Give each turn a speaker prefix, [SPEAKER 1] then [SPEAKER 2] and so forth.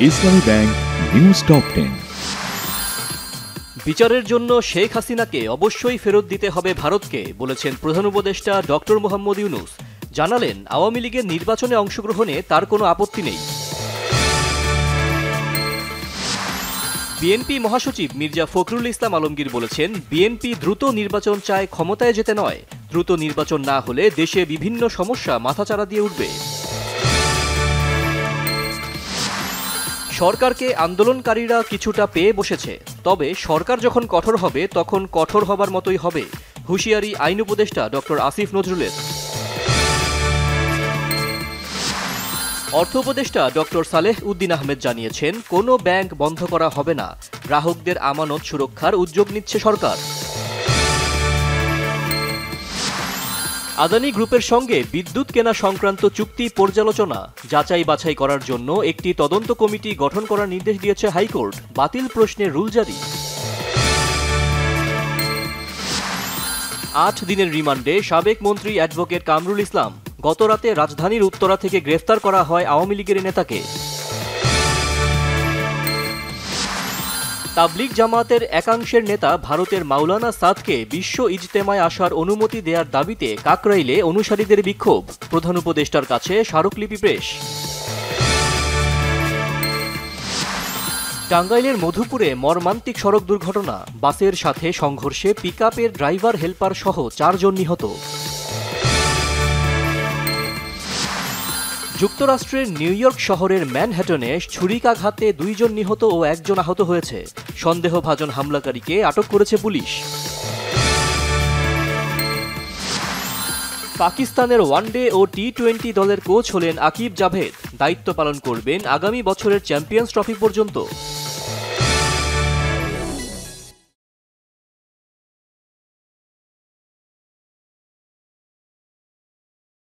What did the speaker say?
[SPEAKER 1] ইসলামী bank news top 10।
[SPEAKER 2] বিচারের জন্য শেখ হাসিনাকে অবশ্যই ফেরত দিতে হবে ভারতকে বলেছেন প্রধান উপদেষ্টা ডক্টর মোহাম্মদ ইউনূস। জানালেন, আওয়ামী লীগের নির্বাচনে অংশগ্রহণে তার কোনো আপত্তি নেই। বিএনপি মহাসচিব মির্জা ফখরুল ইসলাম আলমগীর বলেছেন, বিএনপি দ্রুত নির্বাচন চায়, ক্ষমতায় যেতে নয়। দ্রুত নির্বাচন না হলে দেশে বিভিন্ন সমস্যা মাথাচাড়া দিয়ে উঠবে। সরকারকে আন্দোলনকারীরা কিছুটা পেয়ে বসেছে, তবে সরকার যখন কঠোর হবে তখন কঠোর হবার মতোই হবে, হুঁশিয়ারি আইন উপদেষ্টা ডক্টর আসিফ নজরুলের। অর্থ উপদেষ্টা ডক্টর সালেহ উদ্দিন আহমেদ জানিয়েছেন, কোনো ব্যাংক বন্ধ করা হবে না, গ্রাহকদের আমানত সুরক্ষার উদ্যোগ নিচ্ছে সরকার। আদানি গ্রুপের সঙ্গে বিদ্যুৎ কেনা সংক্রান্ত চুক্তি পর্যালোচনা যাচাই বাছাই করার জন্য একটি তদন্ত কমিটি গঠন করার নির্দেশ দিয়েছে হাইকোর্ট, বাতিল প্রশ্নে রুল জারি। ৮ দিনের রিমান্ডে সাবেক মন্ত্রী অ্যাডভোকেট কামরুল ইসলাম। গতরাতে রাজধানীর উত্তরা থেকে গ্রেফতার করা হয় আওয়ামী লীগের নেতাকে। তাবলিগ জামাতের একাংশের নেতা ভারতের মাওলানা সাদকে বিশ্ব ইজতেমায় আসার অনুমতি দেওয়ার দাবিতে কাকরাইলে অনুসারীদের বিক্ষোভ, প্রধান উপদেষ্টার কাছে স্মারকলিপি পেশ। টাঙ্গাইলের মধুপুরে মর্মান্তিক সড়ক দুর্ঘটনা, বাসের সাথে সংঘর্ষে পিকআপের ড্রাইভার হেলপার সহ 4 জন নিহত। যুক্তরাষ্ট্রের নিউ ইয়র্ক শহরের ম্যানহাটনে ছুরিকাঘাতে 2 জন নিহত ও 1 জন আহত হয়েছে। সন্দেহভাজন হামলাকারীকে আটক করেছে পুলিশ। পাকিস্তানের ওয়ানডে ও টি-20 দলের কোচ হলেন আকিব জাভেদ, দায়িত্ব পালন করবেন আগামী বছরের চ্যাম্পিয়ন্স ট্রফি পর্যন্ত।